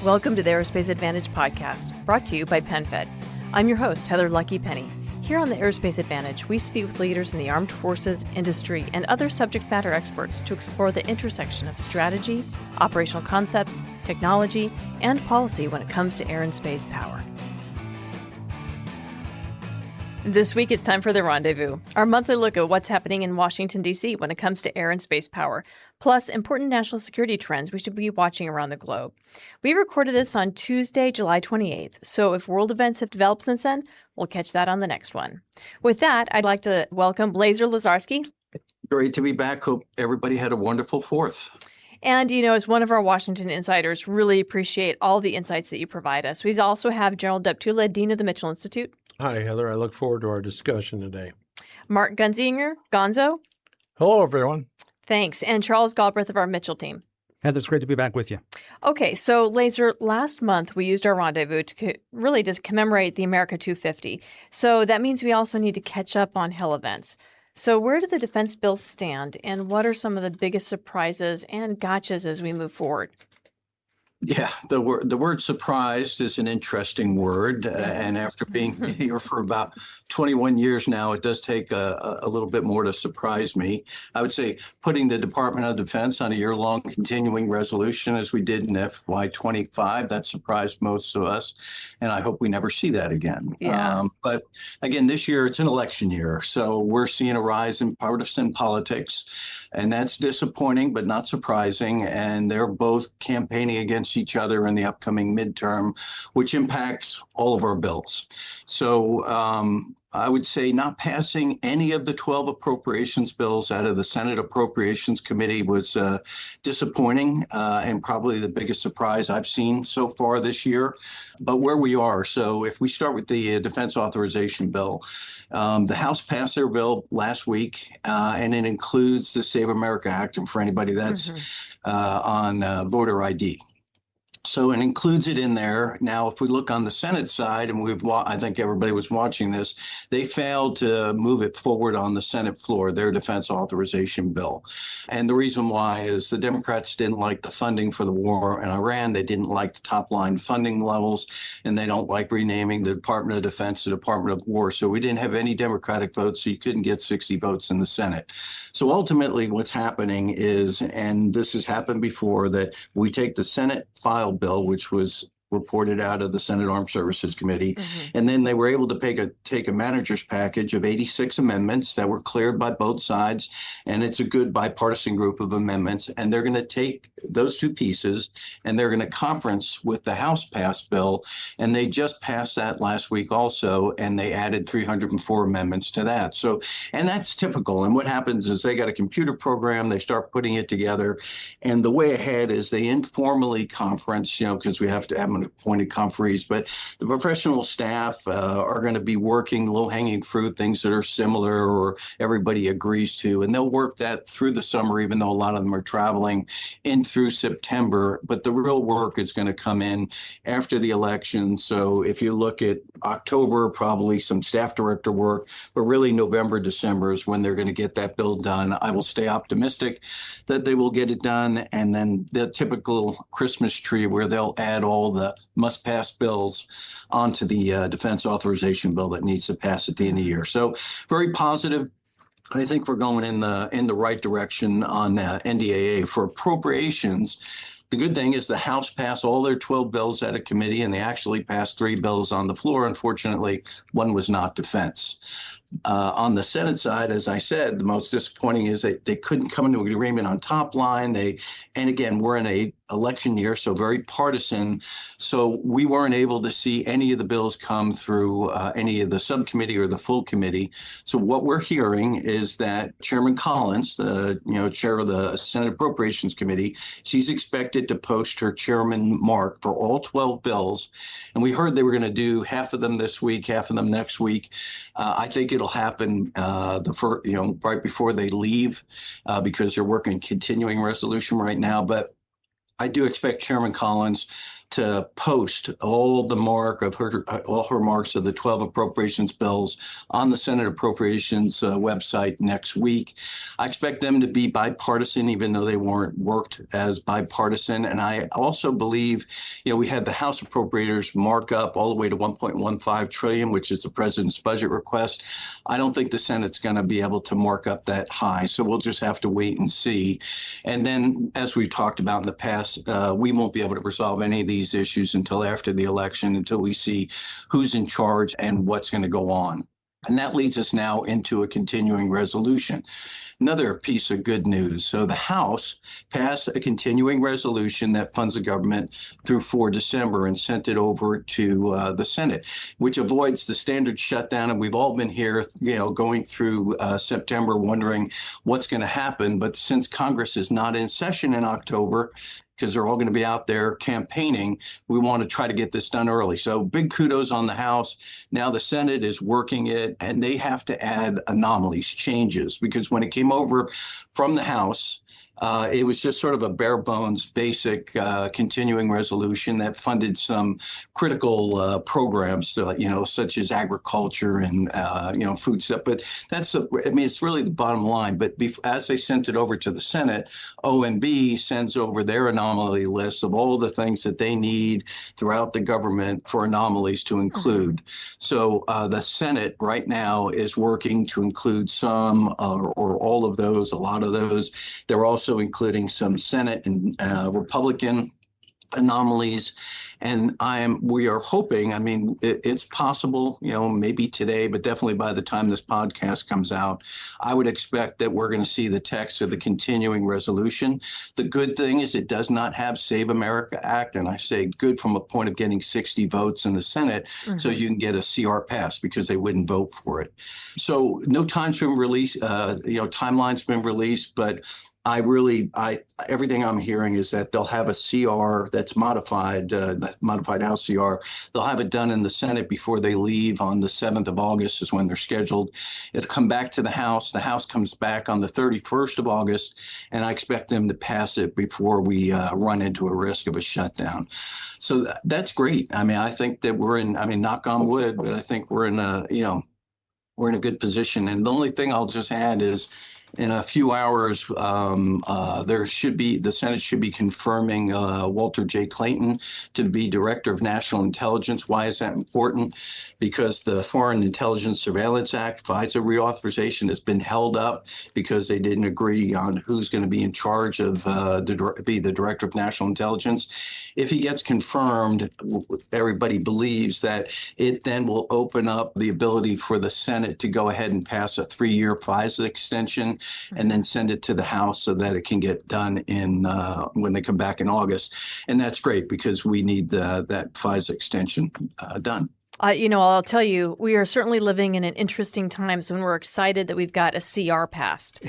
Welcome to the Aerospace Advantage podcast, brought to you by PenFed. I'm your host, Heather Lucky Penney. Here on the Aerospace Advantage, we speak with leaders in the armed forces, industry, and other subject matter experts to explore the intersection of strategy, operational concepts, technology, and policy when it comes to air and space power. This week, it's time for the Rendezvous, our monthly look at what's happening in Washington, D.C. when it comes to air and space power, plus important national security trends we should be watching around the globe. We recorded this on Tuesday, July 28th, so if world events have developed since then, we'll catch that on the next one. With that, I'd like to welcome Blazer Lazarski. Great to be back. Hope everybody had a wonderful 4th. And, as one of our Washington insiders, really appreciate all the insights that you provide us. We also have General Deptula, Dean of the Mitchell Institute. Hi, Heather. I look forward to our discussion today. Mark Gunzinger, Gonzo. Hello, everyone. Thanks. And Charles Galbreath of our Mitchell team. Heather, it's great to be back with you. Okay, so Laser, last month we used our rendezvous to really just commemorate the America 250. So that means we also need to catch up on Hill events. So where do the defense bills stand, and what are some of the biggest surprises and gotchas as we move forward? Yeah, the word surprised is an interesting word. And after being here for about 21 years now, it does take a little bit more to surprise me. I would say putting the Department of Defense on a year-long continuing resolution as we did in FY25, that surprised most of us. And I hope we never see that again. Yeah. But again, this year, it's an election year. So we're seeing a rise in partisan politics. And that's disappointing, but not surprising. And they're both campaigning against each other in the upcoming midterm, which impacts all of our bills. So I would say not passing any of the 12 appropriations bills out of the Senate Appropriations Committee was disappointing and probably the biggest surprise I've seen so far this year. But where we are, so if we start with the Defense Authorization Bill, the House passed their bill last week, and it includes the Save America Act, and for anybody that's on voter ID. So it includes it in there. Now, if we look on the Senate side, and I think everybody was watching this, they failed to move it forward on the Senate floor, their defense authorization bill. And the reason why is the Democrats didn't like the funding for the war in Iran. They didn't like the top line funding levels, and they don't like renaming the Department of Defense the Department of War. So we didn't have any Democratic votes, so you couldn't get 60 votes in the Senate. So ultimately what's happening is, and this has happened before, that we take the Senate file bill, which was reported out of the Senate Armed Services Committee. And then they were able to take a manager's package of 86 amendments that were cleared by both sides. And it's a good bipartisan group of amendments. And they're going to take those two pieces and they're going to conference with the House passed bill. And they just passed that last week also. And they added 304 amendments to that. So, and that's typical. And what happens is they got a computer program, they start putting it together. And the way ahead is they informally conference, because we have to have an appointed conferees, but the professional staff are going to be working low-hanging fruit, things that are similar or everybody agrees to, and they'll work that through the summer, even though a lot of them are traveling in through September. But the real work is going to come in after the election. So if you look at October, probably some staff director work, but really November, December is when they're going to get that bill done. I will stay optimistic that they will get it done. And then the typical Christmas tree where they'll add all the must-pass bills onto the defense authorization bill that needs to pass at the end of the year. So very positive. I think we're going in the right direction on NDAA for appropriations. The good thing is the House passed all their 12 bills out of committee, and they actually passed 3 bills on the floor. Unfortunately, one was not defense. On the Senate side, as I said, the most disappointing is that they couldn't come into an agreement on top line. And again, we're in a election year, so very partisan. So we weren't able to see any of the bills come through any of the subcommittee or the full committee. So what we're hearing is that Chairman Collins, the chair of the Senate Appropriations Committee, she's expected to post her chairman mark for all 12 bills. And we heard they were going to do half of them this week, half of them next week. I think it'll happen right before they leave because they're working continuing resolution right now. But I do expect Chairman Collins to post all her marks of the 12 appropriations bills on the Senate Appropriations website next week. I expect them to be bipartisan, even though they weren't worked as bipartisan. And I also believe, we had the House appropriators mark up all the way to 1.15 trillion, which is the president's budget request. I don't think the Senate's going to be able to mark up that high. So we'll just have to wait and see. And then, as we've talked about in the past, we won't be able to resolve any of these issues until after the election, until we see who's in charge and what's going to go on. And that leads us now into a continuing resolution. Another piece of good news. So the House passed a continuing resolution that funds the government through 4 December and sent it over to the Senate, which avoids the standard shutdown. And we've all been here, going through September, wondering what's going to happen. But since Congress is not in session in October, because they're all going to be out there campaigning, we want to try to get this done early. So big kudos on the House. Now the Senate is working it, and they have to add anomalies, changes, because when it came over from the House, it was just sort of a bare bones, basic continuing resolution that funded some critical programs, such as agriculture and, food stuff. But it's really the bottom line. But as they sent it over to the Senate, OMB sends over their anomaly list of all the things that they need throughout the government for anomalies to include. So the Senate right now is working to include some or all of those, a lot of those. They're also including some Senate and Republican anomalies. And we are hoping, it's possible, maybe today, but definitely by the time this podcast comes out, I would expect that we're going to see the text of the continuing resolution. The good thing is it does not have Save America Act. And I say good from a point of getting 60 votes in the Senate, so you can get a CR passed, because they wouldn't vote for it. So no time's been released, timeline's been released, but everything I'm hearing is that they'll have a CR that's modified, modified House CR. They'll have it done in the Senate before they leave on the 7th of August is when they're scheduled. It'll come back to the House. The House comes back on the 31st of August, and I expect them to pass it before we run into a risk of a shutdown. So that's great. I think that we're in, knock on wood, but I think we're in we're in a good position. And the only thing I'll just add is, in a few hours, the Senate should be confirming Walter J. Clayton to be Director of National Intelligence. Why is that important? Because the Foreign Intelligence Surveillance Act, FISA reauthorization, has been held up because they didn't agree on who's going to be in charge of be the Director of National Intelligence. If he gets confirmed, everybody believes that it then will open up the ability for the Senate to go ahead and pass a 3-year FISA extension, and then send it to the House so that it can get done when they come back in August. And that's great, because we need that FISA extension done. I'll tell you, we are certainly living in an interesting times when we're excited that we've got a CR passed.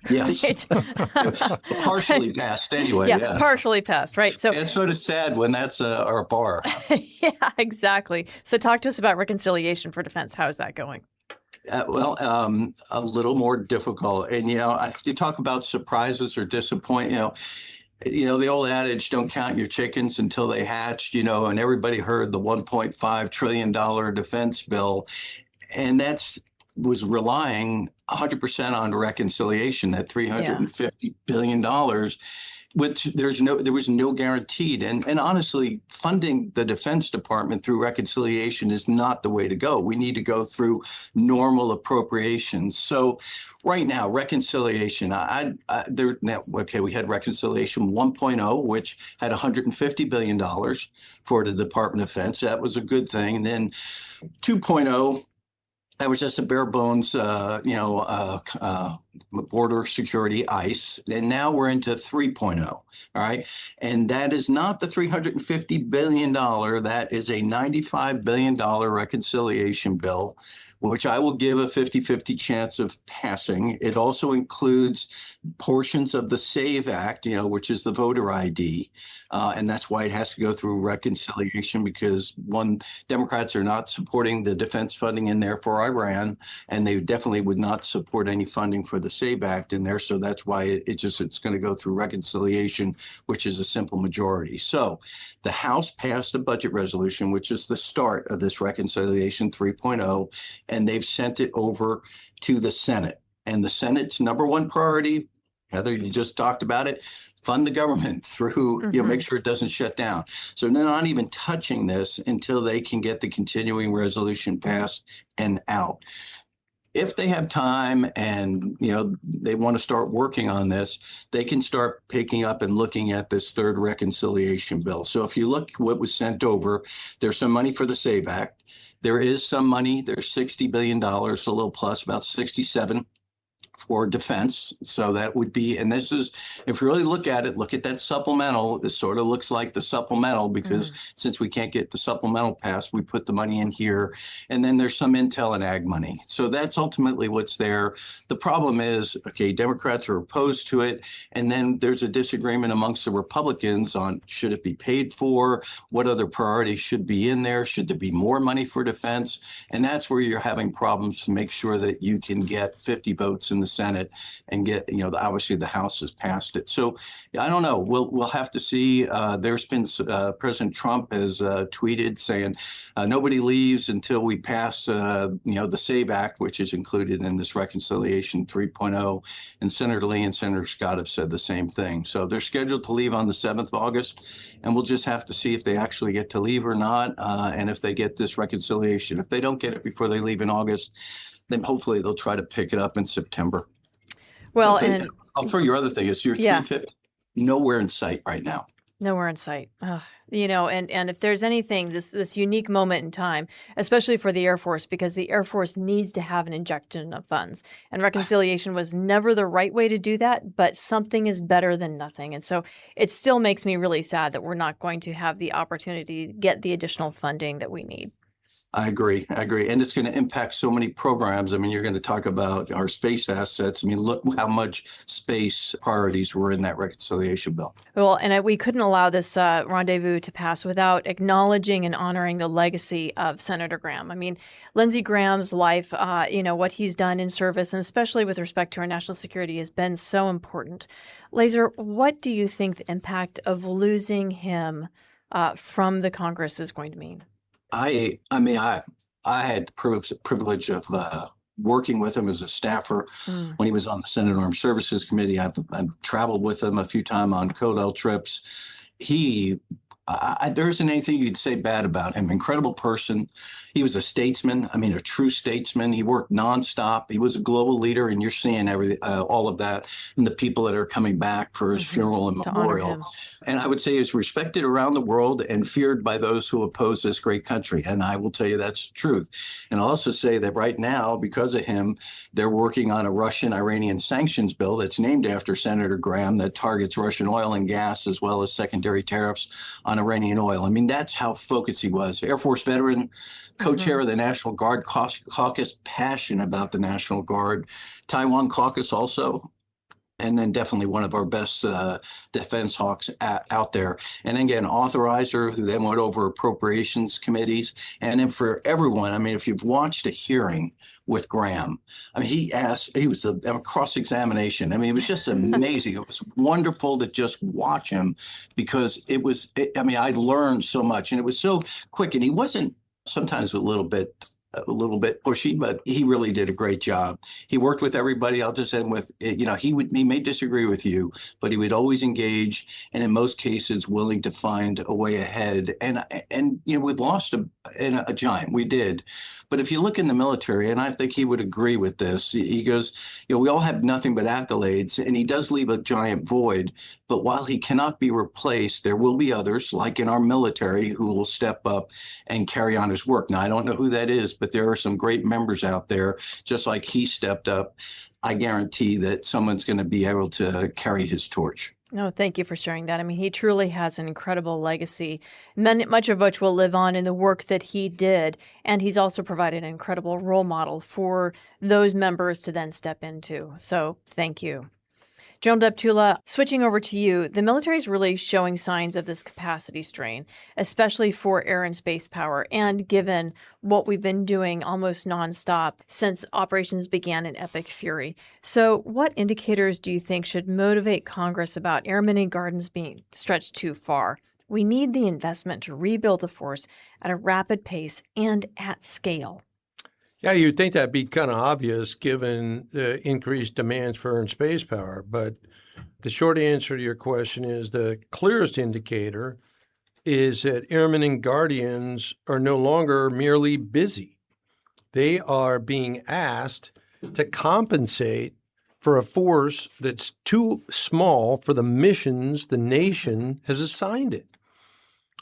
Yes. Partially passed anyway. Yeah, yes. Partially passed, right? So it's sort of sad when that's our bar. Yeah, exactly. So talk to us about reconciliation for defense. How is that going? A little more difficult. And, you talk about surprises or disappointment, the old adage, don't count your chickens until they hatched, and everybody heard the $1.5 trillion defense bill. And was relying 100% on reconciliation, that $350 billion, which there was no guaranteed. And honestly, funding the Defense Department through reconciliation is not the way to go. We need to go through normal appropriations. So right now, reconciliation, we had reconciliation 1.0, which had $150 billion for the Department of Defense. That was a good thing. And then 2.0, that was just a bare bones, border security, ICE. And now we're into 3.0. All right. And that is not the $350 billion. That is a $95 billion reconciliation bill, which I will give a 50-50 chance of passing. It also includes portions of the SAVE Act, which is the voter ID. And that's why it has to go through reconciliation, because Democrats are not supporting the defense funding in there for Iran, and they definitely would not support any funding for the the SAVE Act in there. So that's why it's going to go through reconciliation, which is a simple majority. So the House passed a budget resolution, which is the start of this reconciliation 3.0, and they've sent it over to the Senate. And the Senate's number one priority, Heather, you just talked about it, fund the government through, make sure it doesn't shut down. So they're not even touching this until they can get the continuing resolution passed and out. If they have time and, they want to start working on this, they can start picking up and looking at this third reconciliation bill. So if you look what was sent over, there's some money for the SAVE Act. There is some money, there's $60 billion, a little plus, about 67 for defense. So that would be, and this is, if you really look at it, look at that supplemental. This sort of looks like the supplemental because since we can't get the supplemental passed, we put the money in here. And then there's some intel and ag money. So that's ultimately what's there. The problem is, okay, Democrats are opposed to it. And then there's a disagreement amongst the Republicans on should it be paid for? What other priorities should be in there? Should there be more money for defense? And that's where you're having problems to make sure that you can get 50 votes in the Senate and get, obviously the House has passed it. So I don't know. We'll have to see. There's been President Trump has tweeted saying nobody leaves until we pass, the SAVE Act, which is included in this reconciliation 3.0. And Senator Lee and Senator Scott have said the same thing. So they're scheduled to leave on the 7th of August, and we'll just have to see if they actually get to leave or not, and if they get this reconciliation. If they don't get it before they leave in August, then hopefully they'll try to pick it up in September. Well, and I'll throw your other thing is your 350, nowhere in sight right now. Nowhere in sight. And if there's anything, this unique moment in time, especially for the Air Force, because the Air Force needs to have an injection of funds. And reconciliation was never the right way to do that, but something is better than nothing. And so it still makes me really sad that we're not going to have the opportunity to get the additional funding that we need. I agree. And it's going to impact so many programs. I mean, you're going to talk about our space assets. I mean, look how much space priorities were in that reconciliation bill. Well, and we couldn't allow this rendezvous to pass without acknowledging and honoring the legacy of Senator Graham. I mean, Lindsey Graham's life, what he's done in service, and especially with respect to our national security, has been so important. Laser, what do you think the impact of losing him from the Congress is going to mean? I had the privilege of working with him as a staffer when he was on the Senate Armed Services Committee. I've traveled with him a few times on CODEL trips. There isn't anything you'd say bad about him. Incredible person. He was a statesman. I mean, a true statesman. He worked nonstop. He was a global leader, and you're seeing all of that and the people that are coming back for his funeral and memorial. And I would say he's respected around the world and feared by those who oppose this great country. And I will tell you that's the truth. And I'll also say that right now, because of him, they're working on a Russian-Iranian sanctions bill that's named after Senator Graham that targets Russian oil and gas as well as secondary tariffs on Iranian oil. I mean, that's how focused he was. Air Force veteran, co-chair of the National Guard Caucus, passionate about the National Guard. Taiwan Caucus also. And then definitely one of our best defense hawks out there. And again, authorizer who then went over appropriations committees. And then for everyone, I mean, if you've watched a hearing with Graham, I mean, he was the cross-examination. I mean, it was just amazing. It was wonderful to just watch him because I learned so much and it was so quick. And he wasn't sometimes a little bit pushy, but he really did a great job. He worked with everybody. I'll just end with, he may disagree with you, but he would always engage and in most cases willing to find a way ahead. And we've lost a giant. We did. But if you look in the military, and I think he would agree with this, he goes, we all have nothing but accolades, and he does leave a giant void. But while he cannot be replaced, there will be others, like in our military, who will step up and carry on his work. Now, I don't know who that is, but there are some great members out there, just like he stepped up. I guarantee that someone's going to be able to carry his torch. No, thank you for sharing that. I mean, he truly has an incredible legacy, much of which will live on in the work that he did. And he's also provided an incredible role model for those members to then step into. So thank you. General Deptula, switching over to you, the military is really showing signs of this capacity strain, especially for air and space power, and given what we've been doing almost nonstop since operations began in epic fury. So what indicators do you think should motivate Congress about airmen and gardens being stretched too far? We need the investment to rebuild the force at a rapid pace and at scale. Yeah, you'd think that'd be kind of obvious given the increased demands for air and space power. But the short answer to your question is the clearest indicator is that airmen and guardians are no longer merely busy. They are being asked to compensate for a force that's too small for the missions the nation has assigned it.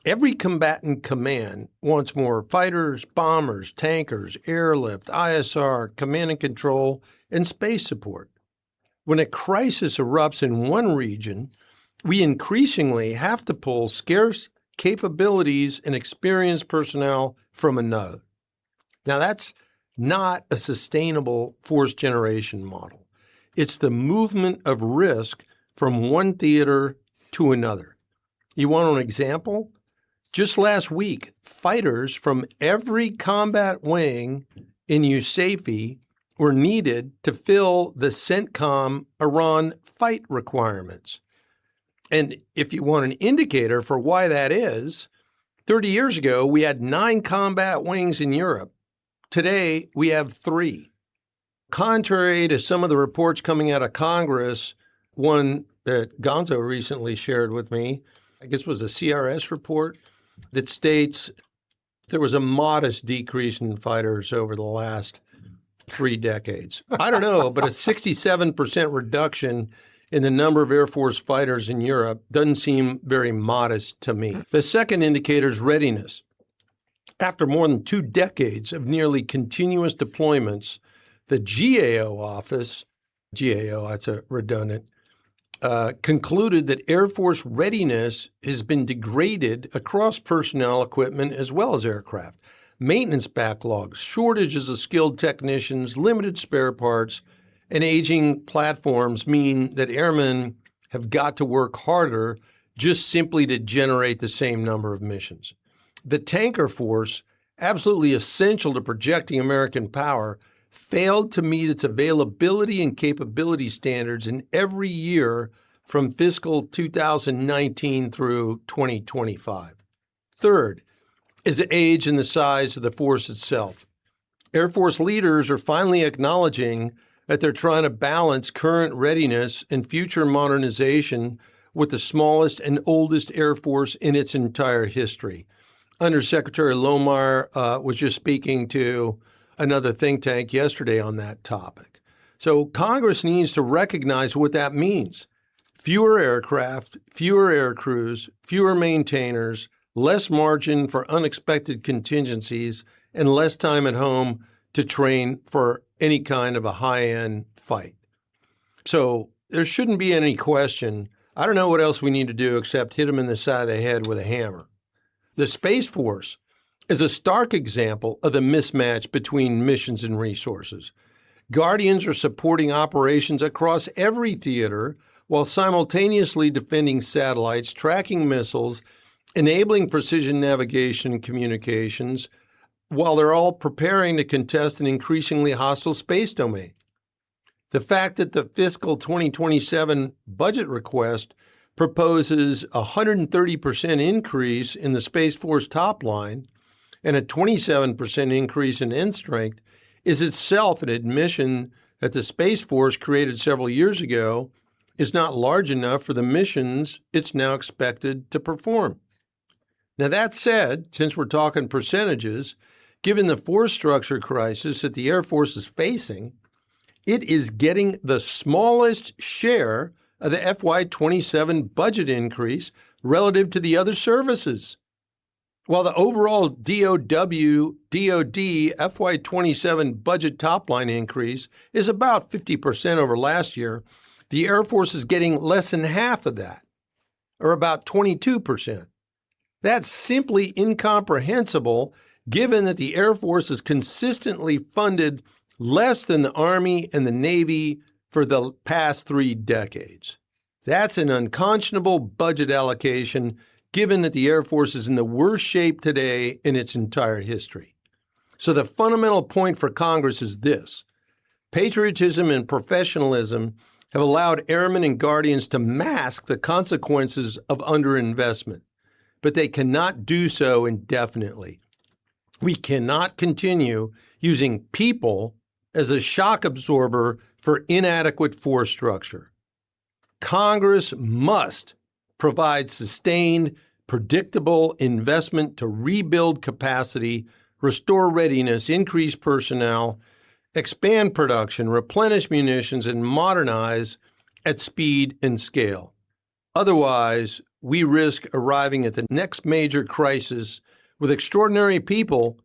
Every combatant command wants more fighters, bombers, tankers, airlift, ISR, command and control, and space support. When a crisis erupts in one region, we increasingly have to pull scarce capabilities and experienced personnel from another. Now, that's not a sustainable force generation model. It's the movement of risk from one theater to another. You want an example? Just last week, fighters from every combat wing in USAF were needed to fill the CENTCOM Iran fight requirements. And if you want an indicator for why that is, 30 years ago, we had 9 combat wings in Europe. Today, we have 3. Contrary to some of the reports coming out of Congress, one that Gonzo recently shared with me, I guess was a CRS report, that states there was a modest decrease in fighters over the last 3 decades. I don't know, but a 67% reduction in the number of Air Force fighters in Europe doesn't seem very modest to me. The second indicator is readiness. After more than 2 decades of nearly continuous deployments, the GAO office, that's a redundant, concluded that Air Force readiness has been degraded across personnel, equipment, as well as aircraft. Maintenance backlogs, shortages of skilled technicians, limited spare parts, and aging platforms mean that airmen have got to work harder just simply to generate the same number of missions. The tanker force, absolutely essential to projecting American power, failed to meet its availability and capability standards in every year from fiscal 2019 through 2025. Third is the age and the size of the force itself. Air Force leaders are finally acknowledging that they're trying to balance current readiness and future modernization with the smallest and oldest Air Force in its entire history. Undersecretary Lohmeyer was just speaking to another think tank yesterday on that topic. So Congress needs to recognize what that means. Fewer aircraft, fewer air crews, fewer maintainers, less margin for unexpected contingencies, and less time at home to train for any kind of a high-end fight. So there shouldn't be any question. I don't know what else we need to do except hit them in the side of the head with a hammer. The Space Force is a stark example of the mismatch between missions and resources. Guardians are supporting operations across every theater while simultaneously defending satellites, tracking missiles, enabling precision navigation and communications, while they're all preparing to contest an increasingly hostile space domain. The fact that the fiscal 2027 budget request proposes a 130% increase in the Space Force top line and a 27% increase in end strength is itself an admission that the Space Force created several years ago is not large enough for the missions it's now expected to perform. Now, that said, since we're talking percentages, given the force structure crisis that the Air Force is facing, it is getting the smallest share of the FY27 budget increase relative to the other services. While the overall DOD FY27 budget top-line increase is about 50% over last year, the Air Force is getting less than half of that, or about 22%. That's simply incomprehensible given that the Air Force is consistently funded less than the Army and the Navy for the past 3 decades. That's an unconscionable budget allocation given that the Air Force is in the worst shape today in its entire history. So the fundamental point for Congress is this. Patriotism and professionalism have allowed airmen and guardians to mask the consequences of underinvestment, but they cannot do so indefinitely. We cannot continue using people as a shock absorber for inadequate force structure. Congress must provide sustained, predictable investment to rebuild capacity, restore readiness, increase personnel, expand production, replenish munitions, and modernize at speed and scale. Otherwise, we risk arriving at the next major crisis with extraordinary people,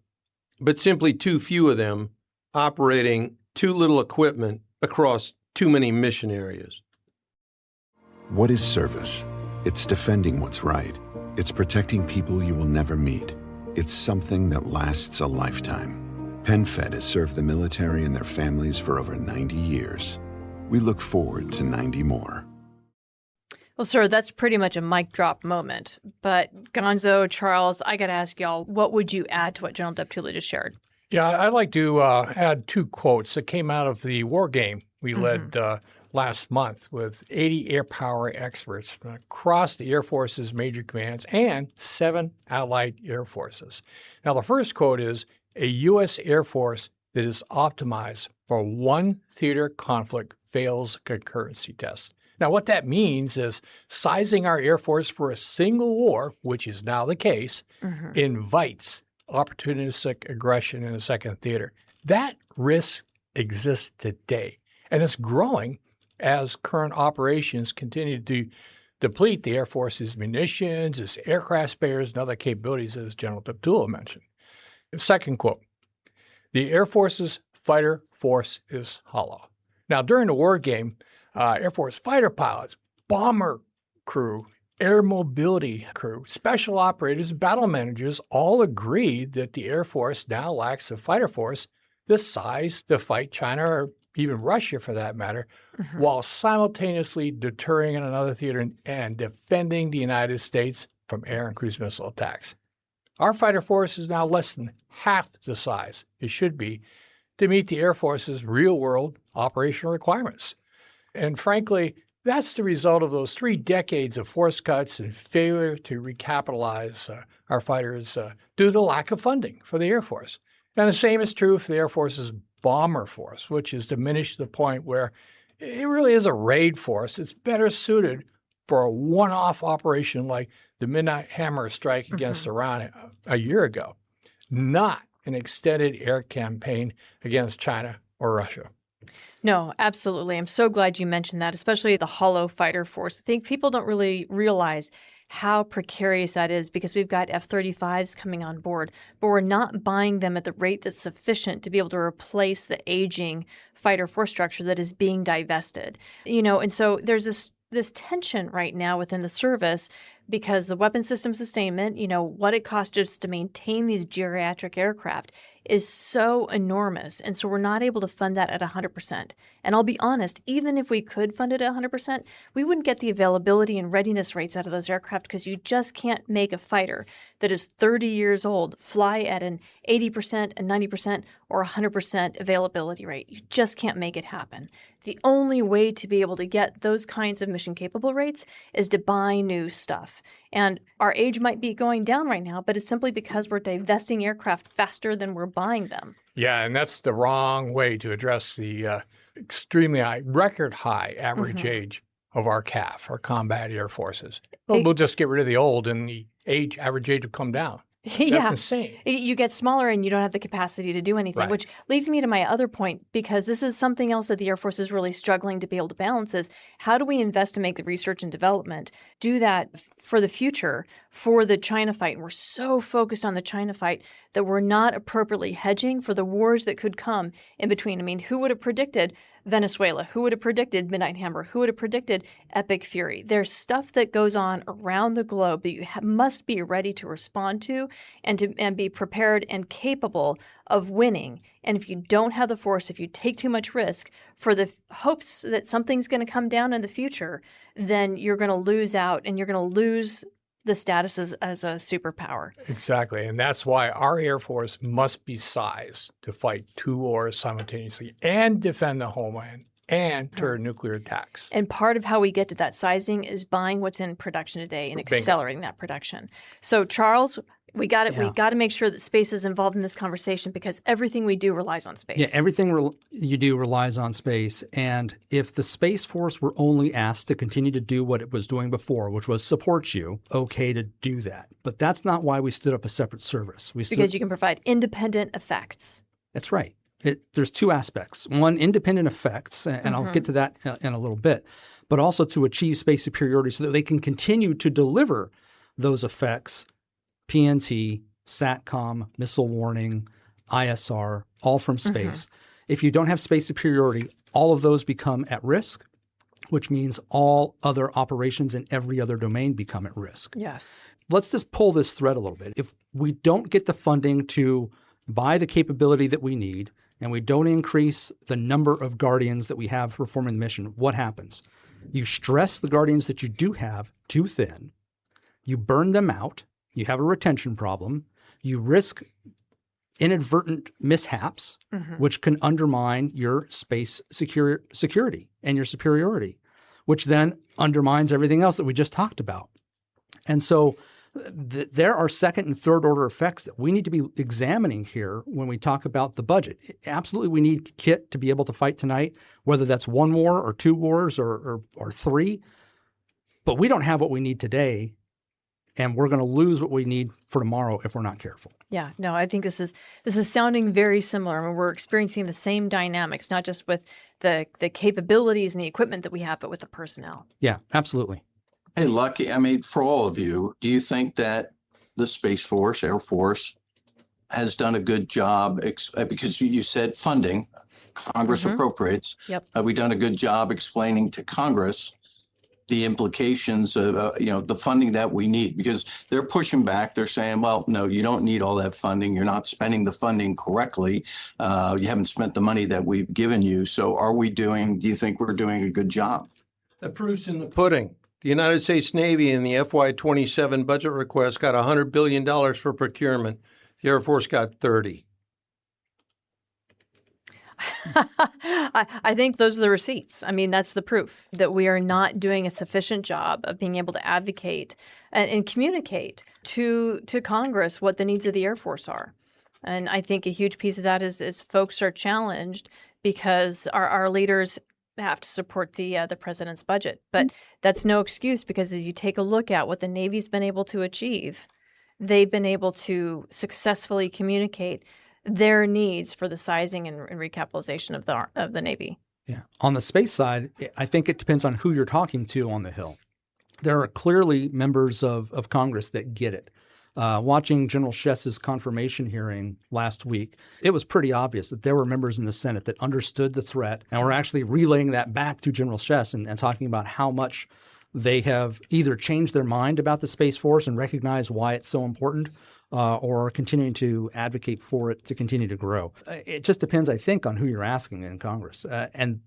but simply too few of them operating too little equipment across too many mission areas. What is service? It's defending what's right. It's protecting people you will never meet. It's something that lasts a lifetime. PenFed has served the military and their families for over 90 years. We look forward to 90 more. Well, sir, that's pretty much a mic drop moment. But Gonzo, Charles, I got to ask y'all, what would you add to what General Deptula just shared? Yeah, I'd like to add 2 quotes that came out of the war game we led last month with 80 Airpower experts across the Air Force's major commands and 7 allied air forces. Now, the first quote is, "A U.S. Air Force that is optimized for one theater conflict fails a concurrency test." Now, what that means is sizing our Air Force for a single war, which is now the case, invites opportunistic aggression in a second theater. That risk exists today, and it's growing as current operations continue to deplete the Air Force's munitions, its aircraft spares, and other capabilities, as General Deptula mentioned. The second quote, "The Air Force's fighter force is hollow." Now, during the war game, Air Force fighter pilots, bomber crew, air mobility crew, special operators, battle managers all agreed that the Air Force now lacks a fighter force the size to fight China or even Russia for that matter, while simultaneously deterring in another theater and defending the United States from air and cruise missile attacks. Our fighter force is now less than half the size it should be to meet the Air Force's real-world operational requirements. And frankly, that's the result of those 3 decades of force cuts and failure to recapitalize our fighters due to lack of funding for the Air Force. And the same is true for the Air Force's bomber force, which is diminished to the point where it really is a raid force. It's better suited for a one-off operation like the Midnight Hammer strike against Iran a year ago, not an extended air campaign against China or Russia. No, absolutely. I'm so glad you mentioned that, especially the hollow fighter force. I think people don't really realize how precarious that is because we've got F-35s coming on board, but we're not buying them at the rate that's sufficient to be able to replace the aging fighter force structure that is being divested. And so there's this tension right now within the service because the weapon system sustainment, what it costs just to maintain these geriatric aircraft is so enormous. And so we're not able to fund that at 100%. And I'll be honest, even if we could fund it at 100%, we wouldn't get the availability and readiness rates out of those aircraft because you just can't make a fighter that is 30 years old fly at an 80%, a 90%, or 100% availability rate. You just can't make it happen. The only way to be able to get those kinds of mission-capable rates is to buy new stuff. And our age might be going down right now, but it's simply because we're divesting aircraft faster than we're buying them. Yeah, and that's the wrong way to address the extremely high, record high average age of our CAF, our combat air forces. We'll just get rid of the old and the average age will come down. That's insane. You get smaller and you don't have the capacity to do anything, which leads me to my other point, because this is something else that the Air Force is really struggling to be able to balance is how do we invest to make the research and development, do that for the future for the China fight. And we're so focused on the China fight that we're not appropriately hedging for the wars that could come in between. I mean, who would have predicted Venezuela? Who would have predicted Midnight Hammer? Who would have predicted Epic Fury? There's stuff that goes on around the globe that you must be ready to respond to and be prepared and capable of winning. And if you don't have the force, if you take too much risk for the hopes that something's going to come down in the future, then you're going to lose out and you're going to lose the status as a superpower. Exactly. And that's why our Air Force must be sized to fight two wars simultaneously and defend the homeland and turn nuclear attacks. And part of how we get to that sizing is buying what's in production today and accelerating that production. So, Charles, we got it. Yeah. We got to make sure that space is involved in this conversation because everything we do relies on space. Yeah, everything you do relies on space. And if the Space Force were only asked to continue to do what it was doing before, which was support you, okay to do that. But that's not why we stood up a separate service. Because you can provide independent effects. That's right. There's two aspects. One, independent effects, and I'll get to that in a little bit, but also to achieve space superiority so that they can continue to deliver those effects, PNT, SATCOM, missile warning, ISR, all from space. If you don't have space superiority, all of those become at risk, which means all other operations in every other domain become at risk. Yes. Let's just pull this thread a little bit. If we don't get the funding to buy the capability that we need, and we don't increase the number of Guardians that we have performing the mission, what happens? You stress the Guardians that you do have too thin. You burn them out. You have a retention problem. You risk inadvertent mishaps, which can undermine your space security and your superiority, which then undermines everything else that we just talked about. And so there are second and third order effects that we need to be examining here when we talk about the budget. Absolutely, we need kit to be able to fight tonight, whether that's one war or two wars or three. But we don't have what we need today, and we're going to lose what we need for tomorrow if we're not careful. Yeah, no, I think this is sounding very similar. I mean, we're experiencing the same dynamics, not just with the capabilities and the equipment that we have, but with the personnel. Yeah, absolutely. Hey, Lucky, I mean, for all of you, do you think that the Space Force, Air Force, has done a good job? Because you said funding, Congress appropriates. Yep. Have we done a good job explaining to Congress the implications of, the funding that we need? Because they're pushing back. They're saying, well, no, you don't need all that funding. You're not spending the funding correctly. You haven't spent the money that we've given you. So do you think we're doing a good job? The proof's in the pudding. The United States Navy in the FY27 budget request got $100 billion for procurement. The Air Force got 30. I think those are the receipts. I mean, that's the proof that we are not doing a sufficient job of being able to advocate and communicate to Congress what the needs of the Air Force are. And I think a huge piece of that is folks are challenged because our leaders have to support the president's budget. But that's no excuse because as you take a look at what the Navy's been able to achieve, they've been able to successfully communicate their needs for the sizing and recapitalization of the Navy. Yeah. On the space side, I think it depends on who you're talking to on the Hill. There are clearly members of Congress that get it. Watching General Schiess's confirmation hearing last week, it was pretty obvious that there were members in the Senate that understood the threat and were actually relaying that back to General Schiess and talking about how much they have either changed their mind about the Space Force and recognize why it's so important, or continuing to advocate for it to continue to grow. It just depends, I think, on who you're asking in Congress. And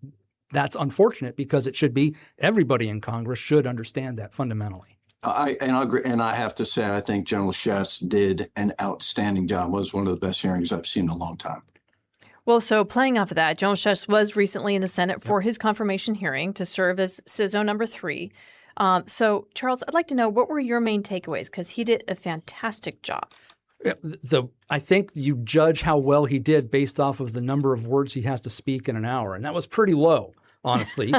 that's unfortunate because it should be everybody in Congress should understand that fundamentally. I agree, and I have to say, I think General Schiess did an outstanding job. It was one of the best hearings I've seen in a long time. Well, so playing off of that, General Schiess was recently in the Senate for his confirmation hearing to serve as CISO number 3. So, Charles, I'd like to know, what were your main takeaways? Because he did a fantastic job. I think you judge how well he did based off of the number of words he has to speak in an hour, and that was pretty low. Honestly,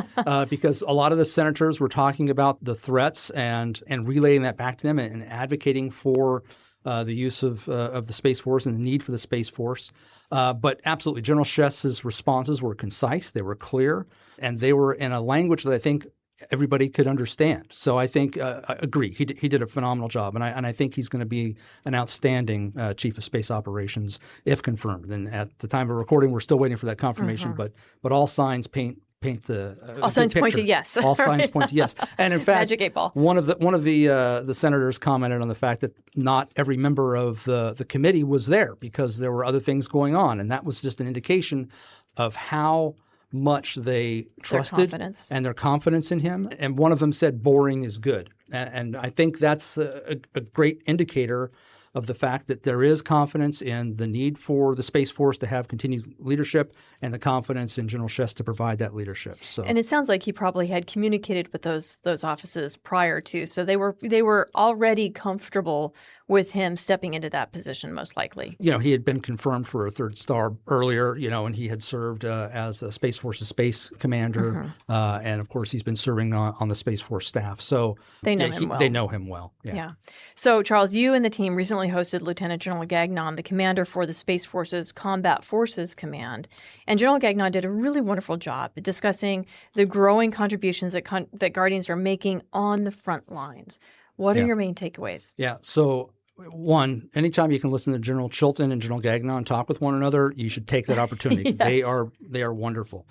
because a lot of the senators were talking about the threats and relaying that back to them and advocating for the use of the Space Force and the need for the Space Force. But absolutely, General Schiess's responses were concise, they were clear, and they were in a language that I think everybody could understand. So I think I agree. He did a phenomenal job, and I think he's going to be an outstanding chief of space operations if confirmed. And at the time of recording, we're still waiting for that confirmation. But all signs paint the all signs point to yes. All signs point to yes. And in fact, Magic 8 Ball. one of the senators commented on the fact that not every member of the committee was there because there were other things going on, and that was just an indication of how much they trusted and their confidence in him. And one of them said, "Boring is good," and I think that's a great indicator of the fact that there is confidence in the need for the Space Force to have continued leadership and the confidence in General Schiess to provide that leadership. So, and it sounds like he probably had communicated with those offices prior to, so they were already comfortable with him stepping into that position, most likely. You know, he had been confirmed for a third star earlier, you know, and he had served as a Space Force's space commander, and of course he's been serving on the Space Force staff. So they know him well. They know him well. Yeah. So Charles, you and the team recently hosted Lieutenant General Gagnon, the commander for the Space Force's Combat Forces Command, and General Gagnon did a really wonderful job discussing the growing contributions that Guardians are making on the front lines. What are your main takeaways? Yeah. So one, anytime you can listen to General Chilton and General Gagnon talk with one another, you should take that opportunity. Yes. They are wonderful.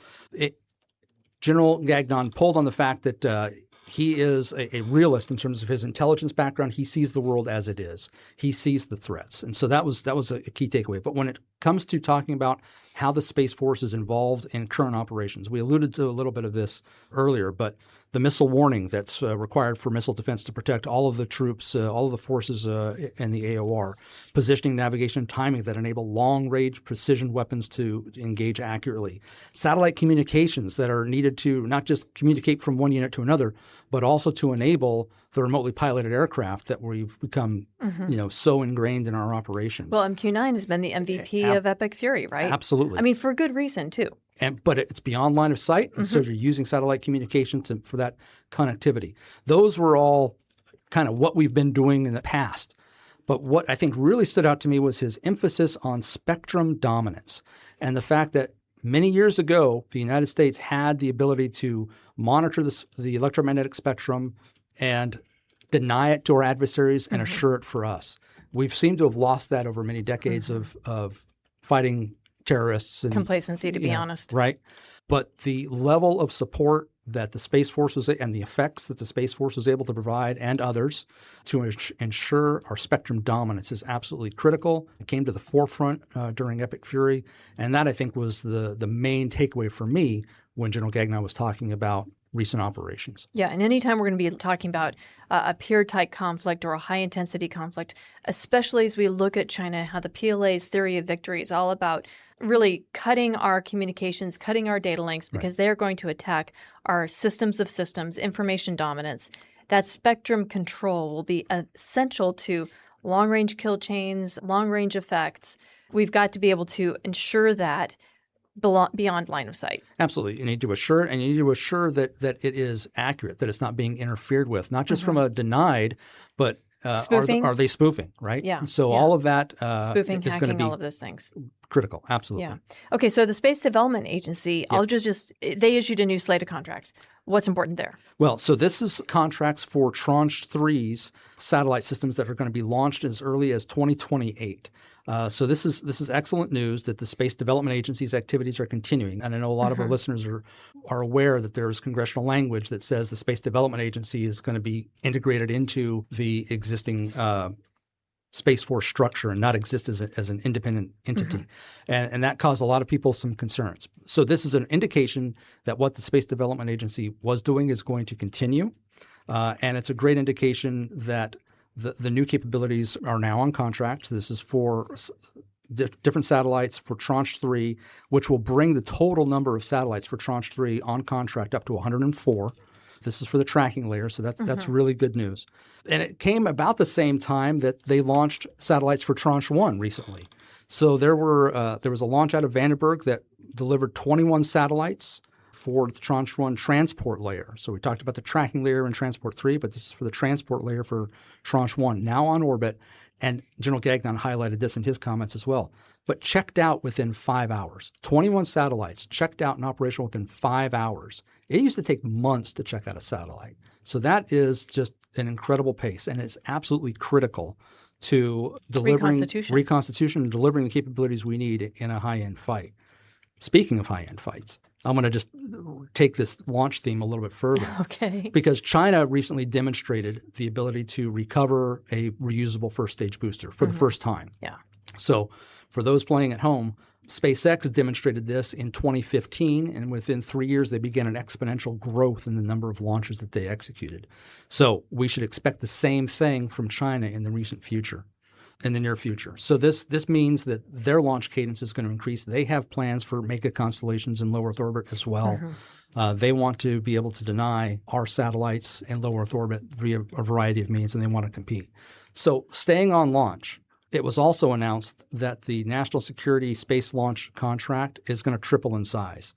General Gagnon pulled on the fact that he is a realist in terms of his intelligence background. He sees the world as it is. He sees the threats. And so that was a key takeaway. But when it comes to talking about how the Space Force is involved in current operations, we alluded to a little bit of this earlier, but the missile warning that's required for missile defense to protect all of the troops, all of the forces in the AOR, positioning, navigation, and timing that enable long-range precision weapons to engage accurately, satellite communications that are needed to not just communicate from one unit to another, but also to enable the remotely piloted aircraft that we've become, so ingrained in our operations. Well, MQ-9 has been the MVP of Epic Fury, right? Absolutely. I mean, for good reason, too. But it's beyond line of sight, and so you're using satellite communications for that connectivity. Those were all kind of what we've been doing in the past. But what I think really stood out to me was his emphasis on spectrum dominance and the fact that many years ago, the United States had the ability to monitor the electromagnetic spectrum and deny it to our adversaries and assure it for us. We've seemed to have lost that over many decades of fighting terrorists and complacency, to be honest. Right. But the level of support that the Space Force was and the effects that the Space Force was able to provide and others to ensure our spectrum dominance is absolutely critical. It came to the forefront during Epic Fury. And that, I think, was the main takeaway for me when General Gagnon was talking about recent operations. Yeah, and anytime we're going to be talking about a peer-type conflict or a high-intensity conflict, especially as we look at China, how the PLA's theory of victory is all about really cutting our communications, cutting our data links, because they're going to attack our systems of systems, information dominance. That spectrum control will be essential to long-range kill chains, long-range effects. We've got to be able to ensure that beyond line of sight. Absolutely. You need to assure it, and you need to assure that it is accurate, that it's not being interfered with, not just from a denied, but are they spoofing, right? Yeah. And so all of that spoofing, is hacking, going to be all of those things. Critical. Absolutely. Yeah. Okay, so the Space Development Agency, they issued a new slate of contracts. What's important there? Well, so this is contracts for Tranche 3's satellite systems that are going to be launched as early as 2028. So this is excellent news that the Space Development Agency's activities are continuing. And I know a lot of our listeners are aware that there's congressional language that says the Space Development Agency is going to be integrated into the existing Space Force structure and not exist as an independent entity. And that caused a lot of people some concerns. So this is an indication that what the Space Development Agency was doing is going to continue. And it's a great indication that the new capabilities are now on contract. This is for different satellites for Tranche 3, which will bring the total number of satellites for Tranche 3 on contract up to 104. This is for the tracking layer, so that's really good news. And it came about the same time that they launched satellites for Tranche 1 recently. So there was a launch out of Vandenberg that delivered 21 satellites for the Tranche 1 transport layer. So we talked about the tracking layer in Transport 3, but this is for the transport layer for Tranche 1, now on orbit. And General Gagnon highlighted this in his comments as well. But checked out within 5 hours. 21 satellites checked out and operational within 5 hours. It used to take months to check out a satellite. So that is just an incredible pace, and it's absolutely critical to delivering reconstitution and delivering the capabilities we need in a high-end fight. Speaking of high-end fights, I'm going to just take this launch theme a little bit further. Okay. Because China recently demonstrated the ability to recover a reusable first-stage booster for the first time. Yeah. So for those playing at home, SpaceX demonstrated this in 2015, and within 3 years, they began an exponential growth in the number of launches that they executed. So we should expect the same thing from China in the near future. So this means that their launch cadence is going to increase. They have plans for mega constellations in low Earth orbit as well. They want to be able to deny our satellites in low Earth orbit via a variety of means, and they want to compete. So staying on launch, it was also announced that the National Security Space Launch contract is going to triple in size,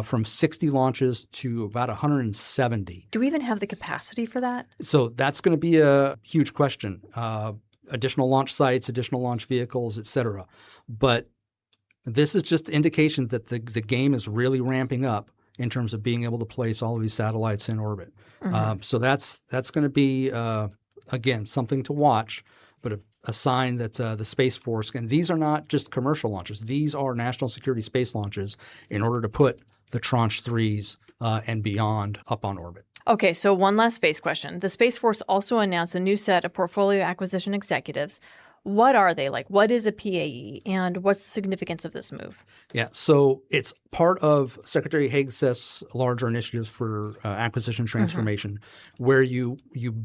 from 60 launches to about 170. Do we even have the capacity for that? So that's going to be a huge question. Additional launch sites, additional launch vehicles, et cetera. But this is just indication that the game is really ramping up in terms of being able to place all of these satellites in orbit. So that's going to be, again, something to watch, but a sign that the Space Force, and these are not just commercial launches. These are national security space launches in order to put the Tranche 3s and beyond up on orbit. Okay, so one last space question. The Space Force also announced a new set of portfolio acquisition executives. What are they like? What is a PAE, and what's the significance of this move? Yeah, so it's part of Secretary Hegseth's larger initiatives for acquisition transformation, where you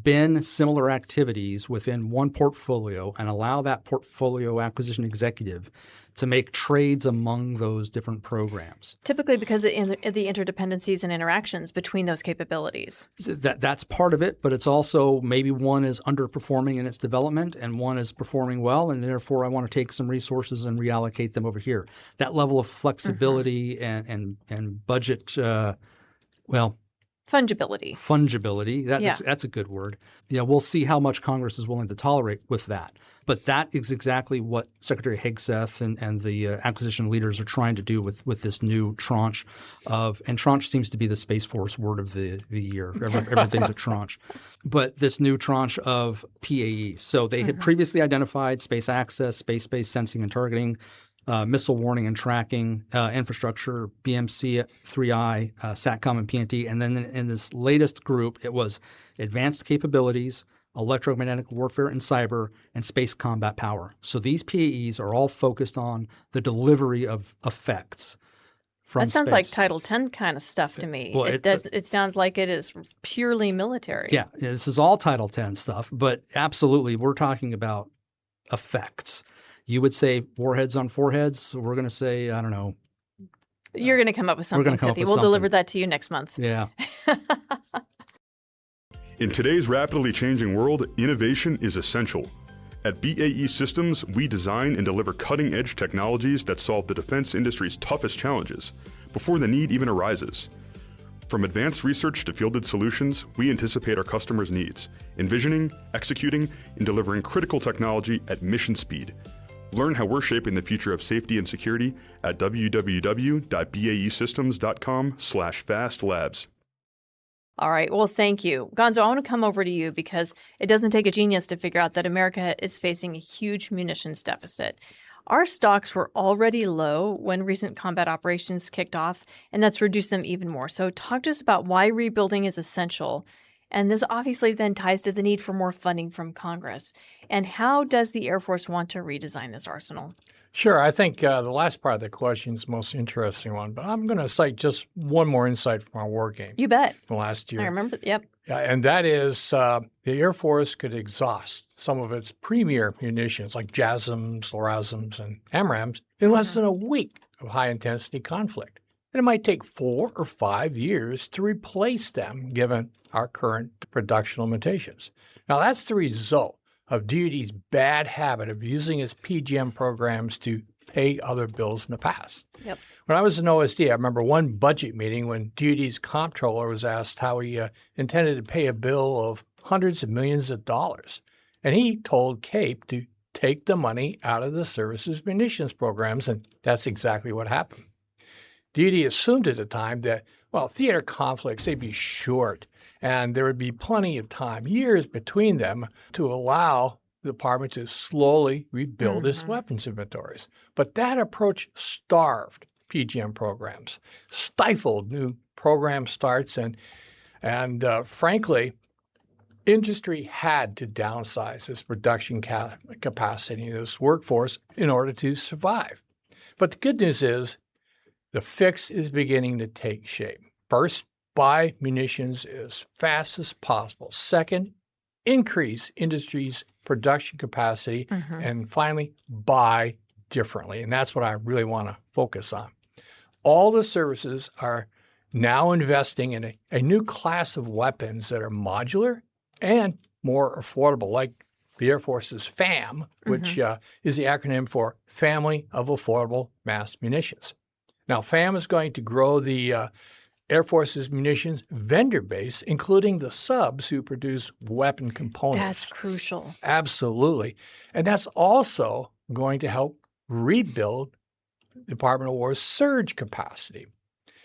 bin similar activities within one portfolio and allow that portfolio acquisition executive to make trades among those different programs. Typically because of the interdependencies and interactions between those capabilities. That's part of it, but it's also maybe one is underperforming in its development and one is performing well, and therefore I want to take some resources and reallocate them over here. That level of flexibility and budget, fungibility. That's a good word. Yeah, we'll see how much Congress is willing to tolerate with that. But that is exactly what Secretary Hegseth and the acquisition leaders are trying to do with this new tranche and tranche seems to be the Space Force word of the year. Everything's a tranche. But this new tranche of PAE. So they had previously identified space access, space-based sensing and targeting, missile warning and tracking, infrastructure, BMC 3I, SATCOM and PNT. And then in this latest group, it was advanced capabilities, electromagnetic warfare and cyber, and space combat power. So these PAEs are all focused on the delivery of effects from That sounds space. like Title X kind of stuff to me. Well, it sounds like it is purely military. Yeah, this is all Title X stuff, but absolutely we're talking about effects. You would say warheads on foreheads. We're going to say, I don't know. You're going to come up with something, We're going to come up Kathy. with We'll something. deliver that to you next month. Yeah. In today's rapidly changing world, innovation is essential. At BAE Systems, we design and deliver cutting-edge technologies that solve the defense industry's toughest challenges before the need even arises. From advanced research to fielded solutions, we anticipate our customers' needs, envisioning, executing, and delivering critical technology at mission speed. Learn how we're shaping the future of safety and security at www.baesystems.com/fastlabs. All right. Well, thank you. Gonzo, I want to come over to you because it doesn't take a genius to figure out that America is facing a huge munitions deficit. Our stocks were already low when recent combat operations kicked off, and that's reduced them even more. So talk to us about why rebuilding is essential. And this obviously then ties to the need for more funding from Congress. And how does the Air Force want to redesign this arsenal? Sure. I think the last part of the question is the most interesting one, but I'm going to cite just one more insight from our war game. You bet. From last year. I remember. Yep. And that is the Air Force could exhaust some of its premier munitions like JASSMs, LRASMs, and AMRAAMs in less than a week of high-intensity conflict. And it might take 4 or 5 years to replace them given our current production limitations. Now, that's the result of DoD's bad habit of using its PGM programs to pay other bills in the past. Yep. When I was in OSD, I remember one budget meeting when DoD's comptroller was asked how he intended to pay a bill of hundreds of millions of dollars. And he told CAPE to take the money out of the service's munitions programs, and that's exactly what happened. DoD assumed at the time that, well, theater conflicts, they'd be short, and there would be plenty of time, years between them, to allow the department to slowly rebuild its weapons inventories. But that approach starved PGM programs, stifled new program starts, and frankly, industry had to downsize its production capacity in its workforce in order to survive. But the good news is the fix is beginning to take shape. First, buy munitions as fast as possible. Second, increase industry's production capacity. And finally, buy differently. And that's what I really want to focus on. All the services are now investing in a new class of weapons that are modular and more affordable, like the Air Force's FAM, which is the acronym for Family of Affordable Mass Munitions. Now, FAM is going to grow the Air Force's munitions vendor base, including the subs who produce weapon components. That's crucial. Absolutely. And that's also going to help rebuild the Department of War's surge capacity.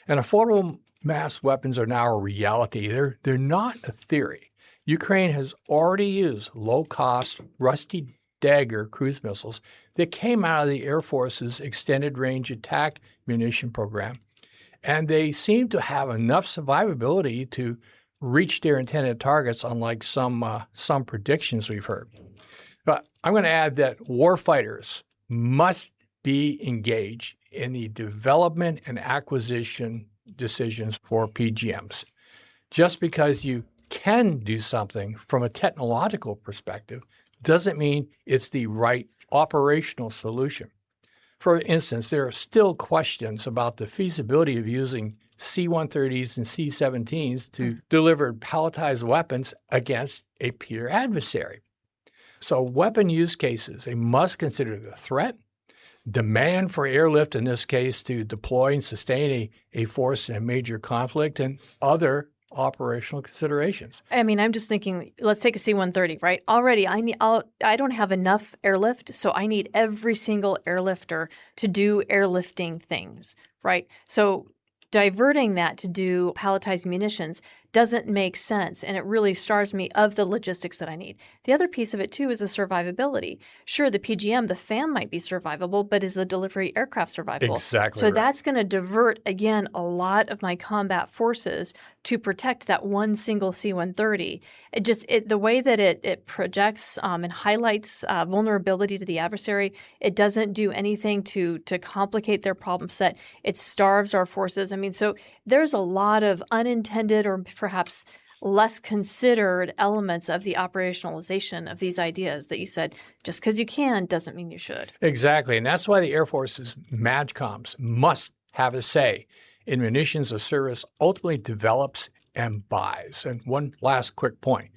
And affordable mass weapons are now a reality. They're not a theory. Ukraine has already used low-cost, Rusty Dagger cruise missiles that came out of the Air Force's Extended Range Attack Munition Program, and they seem to have enough survivability to reach their intended targets, unlike some predictions we've heard. But I'm going to add that warfighters must be engaged in the development and acquisition decisions for PGMs. Just because you can do something from a technological perspective doesn't mean it's the right operational solution. For instance, there are still questions about the feasibility of using C-130s and C-17s to deliver palletized weapons against a peer adversary. So weapon use cases, they must consider the threat, demand for airlift, in this case, to deploy and sustain a force in a major conflict, and other operational considerations. I mean, I'm just thinking, let's take a C-130, right? Already, I don't have enough airlift, so I need every single airlifter to do airlifting things, right? So diverting that to do palletized munitions doesn't make sense, and it really starves me of the logistics that I need. The other piece of it, too, is the survivability. Sure, the PGM, the FAM might be survivable, but is the delivery aircraft survivable? Exactly. So right. that's going to divert, again, a lot of my combat forces to protect that one single C-130. The way that it projects and highlights vulnerability to the adversary, it doesn't do anything to complicate their problem set. It starves our forces. I mean, so there's a lot of unintended or perhaps less considered elements of the operationalization of these ideas that you said, just because you can doesn't mean you should. Exactly. And that's why the Air Force's MAJCOMs must have a say in munitions the service ultimately develops and buys. And one last quick point.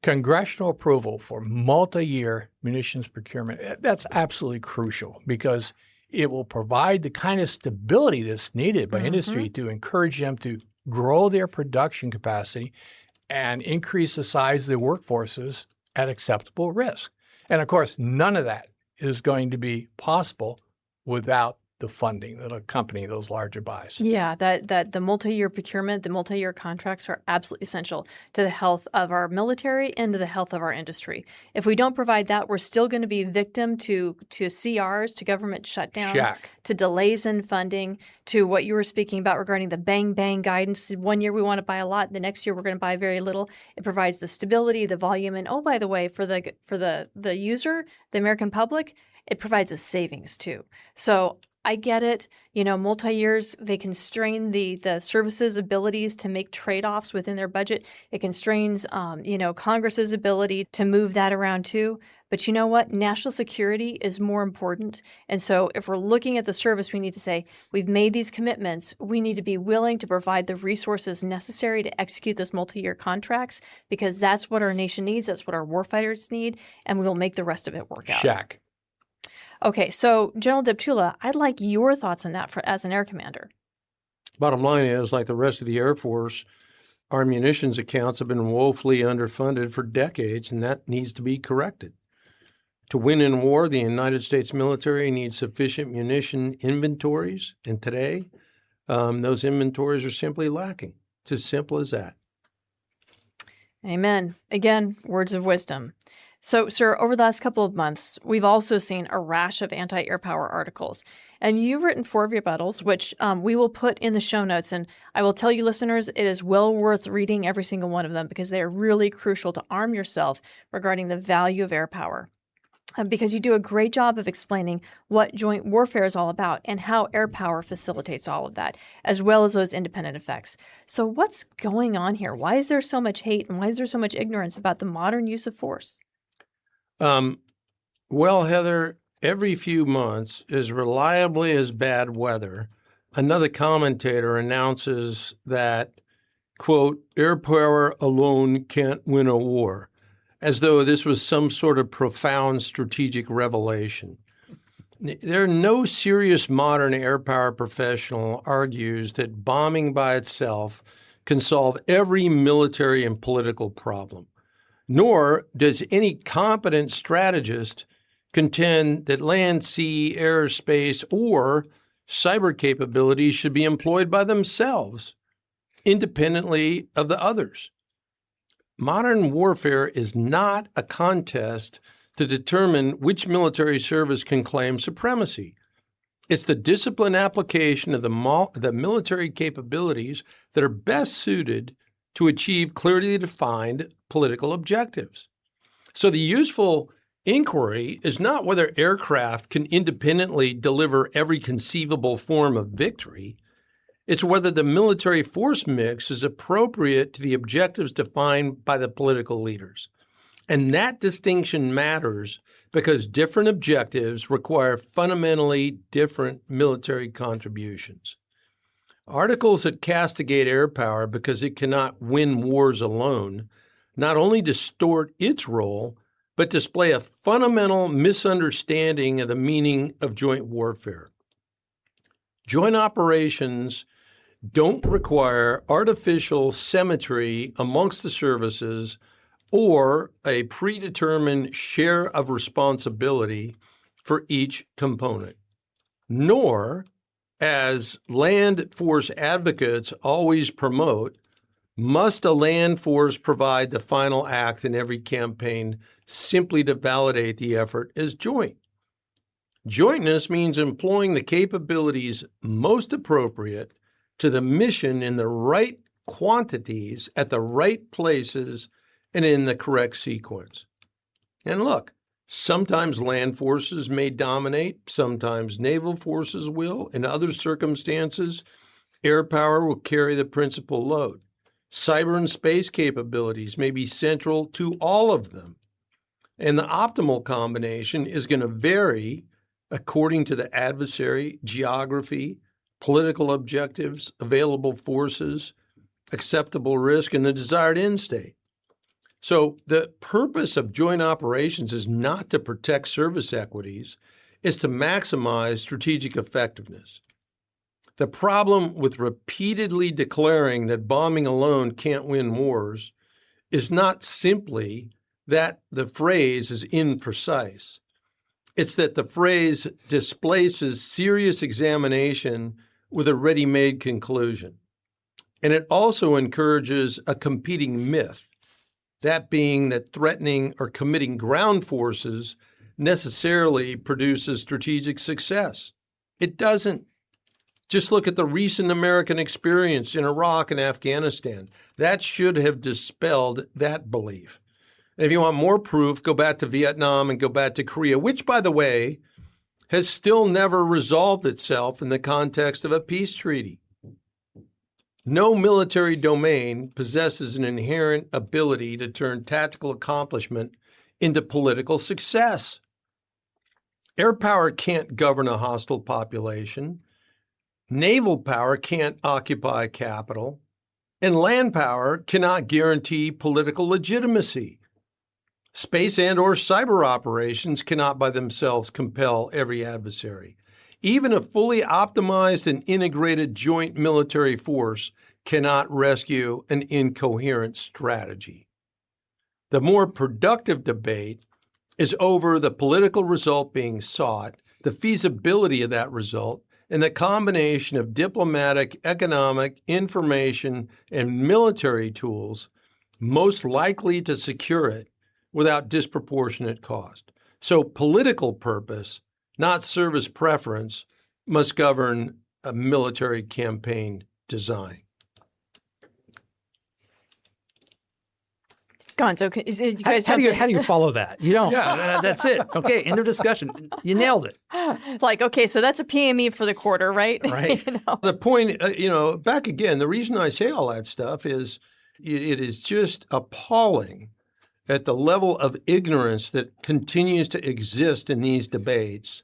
Congressional approval for multi-year munitions procurement, that's absolutely crucial because it will provide the kind of stability that's needed by industry to encourage them to grow their production capacity and increase the size of their workforces at acceptable risk. And of course, none of that is going to be possible without the funding that accompany those larger buys. Yeah, that the multi-year procurement, the multi-year contracts are absolutely essential to the health of our military and to the health of our industry. If we don't provide that, we're still going to be victim to CRs, to government shutdowns, to delays in funding, to what you were speaking about regarding the bang guidance. One year we want to buy a lot, the next year we're going to buy very little. It provides the stability, the volume, and by the way, for the user, the American public, it provides a savings too. So I get it. Multi-years, they constrain the service's abilities to make trade-offs within their budget. It constrains, Congress's ability to move that around too. But you know what? National security is more important. And so if we're looking at the service, we need to say, we've made these commitments. We need to be willing to provide the resources necessary to execute those multi-year contracts because that's what our nation needs. That's what our warfighters need. And we'll make the rest of it work out. Check. Okay, so General Deptula, I'd like your thoughts on that as an air commander. Bottom line is, like the rest of the Air Force, our munitions accounts have been woefully underfunded for decades, and that needs to be corrected. To win in war, the United States military needs sufficient munition inventories, and today, those inventories are simply lacking. It's as simple as that. Amen. Again, words of wisdom. So, sir, over the last couple of months, we've also seen a rash of anti-air power articles. And you've written 4 rebuttals, which we will put in the show notes. And I will tell you, listeners, it is well worth reading every single one of them because they are really crucial to arm yourself regarding the value of air power. Because you do a great job of explaining what joint warfare is all about and how air power facilitates all of that, as well as those independent effects. So what's going on here? Why is there so much hate and why is there so much ignorance about the modern use of force? Well, Heather, every few months, as reliably as bad weather, another commentator announces that, quote, air power alone can't win a war, as though this was some sort of profound strategic revelation. There are no serious modern air power professional argues that bombing by itself can solve every military and political problem. Nor does any competent strategist contend that land, sea, aerospace, or cyber capabilities should be employed by themselves, independently of the others. Modern warfare is not a contest to determine which military service can claim supremacy. It's the disciplined application of the military capabilities that are best suited to achieve clearly defined political objectives. So the useful inquiry is not whether aircraft can independently deliver every conceivable form of victory. It's whether the military force mix is appropriate to the objectives defined by the political leaders. And that distinction matters because different objectives require fundamentally different military contributions. Articles that castigate air power because it cannot win wars alone not only distort its role, but display a fundamental misunderstanding of the meaning of joint warfare. Joint operations don't require artificial symmetry amongst the services or a predetermined share of responsibility for each component, nor, as land force advocates always promote, must a land force provide the final act in every campaign simply to validate the effort as joint. Jointness means employing the capabilities most appropriate to the mission in the right quantities at the right places and in the correct sequence. And look, sometimes land forces may dominate, sometimes naval forces will. In other circumstances, air power will carry the principal load. Cyber and space capabilities may be central to all of them. And the optimal combination is going to vary according to the adversary, geography, political objectives, available forces, acceptable risk, and the desired end state. So the purpose of joint operations is not to protect service equities, it's to maximize strategic effectiveness. The problem with repeatedly declaring that bombing alone can't win wars is not simply that the phrase is imprecise. It's that the phrase displaces serious examination with a ready-made conclusion. And it also encourages a competing myth, that being that threatening or committing ground forces necessarily produces strategic success. It doesn't. Just look at the recent American experience in Iraq and Afghanistan. That should have dispelled that belief. And if you want more proof, go back to Vietnam and go back to Korea, which, by the way, has still never resolved itself in the context of a peace treaty. No military domain possesses an inherent ability to turn tactical accomplishment into political success. Air power can't govern a hostile population. Naval power can't occupy capital, and land power cannot guarantee political legitimacy. Space and or cyber operations cannot by themselves compel every adversary. Even a fully optimized and integrated joint military force cannot rescue an incoherent strategy. The more productive debate is over the political result being sought, the feasibility of that result, and the combination of diplomatic, economic, information, and military tools most likely to secure it without disproportionate cost. So political purpose, not service preference, must govern a military campaign design. Gonzo, you guys How do you follow that? You don't. Yeah, that's it. Okay, end of discussion. You nailed it. like, okay, so that's a PME for the quarter, right? Right. The point, back again, the reason I say all that stuff is it is just appalling at the level of ignorance that continues to exist in these debates.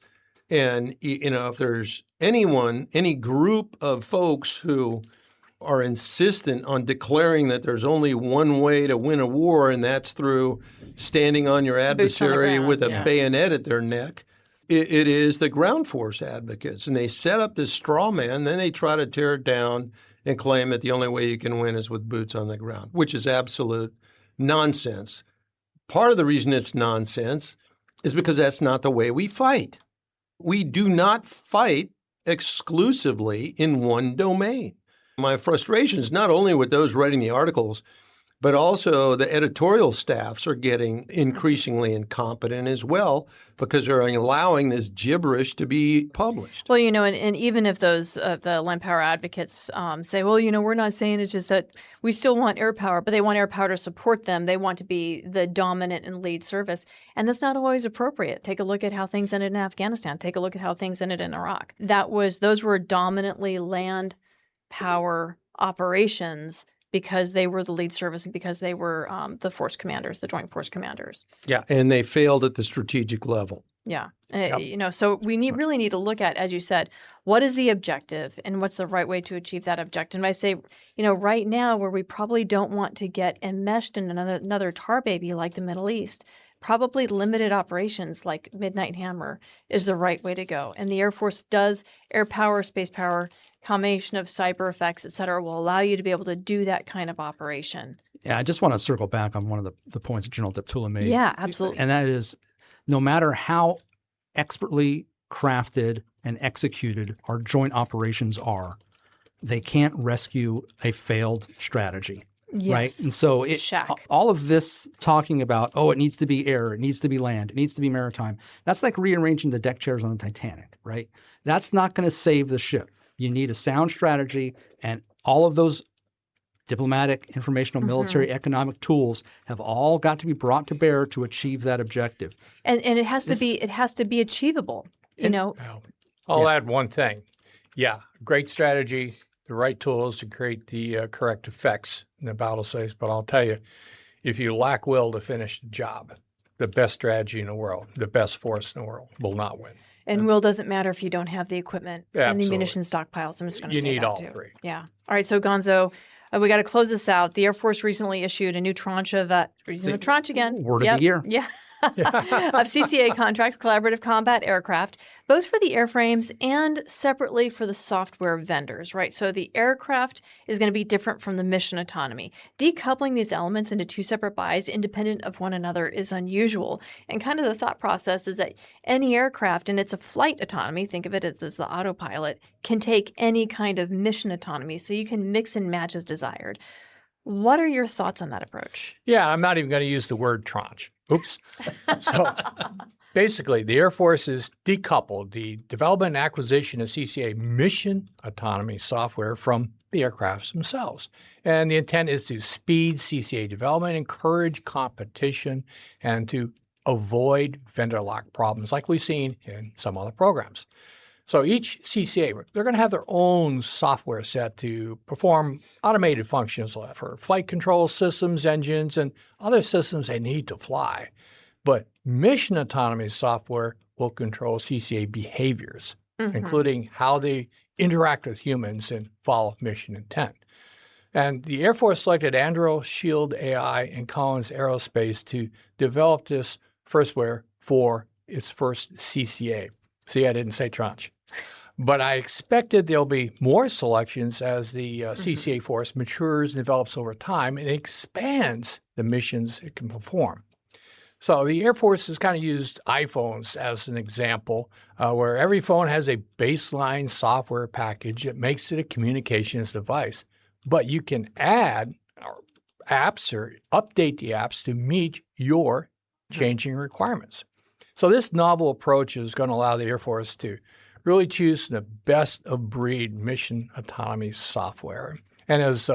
And, if there's any group of folks who are insistent on declaring that there's only one way to win a war, and that's through standing on your adversary with a bayonet at their neck, it is the ground force advocates. And they set up this straw man, then they try to tear it down and claim that the only way you can win is with boots on the ground, which is absolute nonsense. Part of the reason it's nonsense is because that's not the way we fight. We do not fight exclusively in one domain. My frustration is not only with those writing the articles, but also the editorial staffs are getting increasingly incompetent as well because they're allowing this gibberish to be published. Well, and even if those the land power advocates say, well, we're not saying it's just that we still want air power, but they want air power to support them. They want to be the dominant and lead service. And that's not always appropriate. Take a look at how things ended in Afghanistan. Take a look at how things ended in Iraq. Those were dominantly land power operations because they were the lead service and because they were the force commanders, the joint force commanders. Yeah, and they failed at the strategic level. Yeah. So we really need to look at, as you said, what is the objective and what's the right way to achieve that objective. And I say, right now where we probably don't want to get enmeshed in another tar baby like the Middle East, probably limited operations like Midnight Hammer is the right way to go. And the Air Force does air power, space power, combination of cyber effects, et cetera, will allow you to be able to do that kind of operation. Yeah, I just want to circle back on one of the points that General Deptula made. Yeah, absolutely. And that is, no matter how expertly crafted and executed our joint operations are, they can't rescue a failed strategy. Yes. Right. And so all of this talking about, it needs to be air, it needs to be land, it needs to be maritime. That's like rearranging the deck chairs on the Titanic, right? That's not going to save the ship. You need a sound strategy, and all of those diplomatic, informational, military, economic tools have all got to be brought to bear to achieve that objective. And it has to be achievable, I'll add one thing. Yeah, great strategy, the right tools to create the correct effects in the battle space. But I'll tell you, if you lack will to finish the job, the best strategy in the world, the best force in the world will not win. And will doesn't matter if you don't have the equipment and the munition stockpiles. I'm just going to say that You need all too. three. Yeah. All right. So Gonzo, we got to close this out. The Air Force recently issued a new tranche of tranche again. Word of the year. Yeah. of CCA contracts, collaborative combat aircraft, both for the airframes and separately for the software vendors, right? So the aircraft is going to be different from the mission autonomy. Decoupling these elements into two separate buys independent of one another is unusual. And kind of the thought process is that any aircraft, and it's a flight autonomy, think of it as the autopilot, can take any kind of mission autonomy. So you can mix and match as desired. What are your thoughts on that approach? Yeah, I'm not even going to use the word tranche. Oops. So basically, the Air Force has decoupled the development and acquisition of CCA mission autonomy software from the aircrafts themselves. And the intent is to speed CCA development, encourage competition, and to avoid vendor lock problems like we've seen in some other programs. So each CCA, they're going to have their own software set to perform automated functions for flight control systems, engines, and other systems they need to fly. But mission autonomy software will control CCA behaviors, including how they interact with humans and follow mission intent. And the Air Force selected Anduril Shield AI and Collins Aerospace to develop this firstware for its first CCA. See, I didn't say tranche. But I expected there'll be more selections as the CCA force matures and develops over time and expands the missions it can perform. So the Air Force has kind of used iPhones as an example, where every phone has a baseline software package that makes it a communications device. But you can add apps or update the apps to meet your changing requirements. So this novel approach is going to allow the Air Force to really choose the best of breed mission autonomy software. And as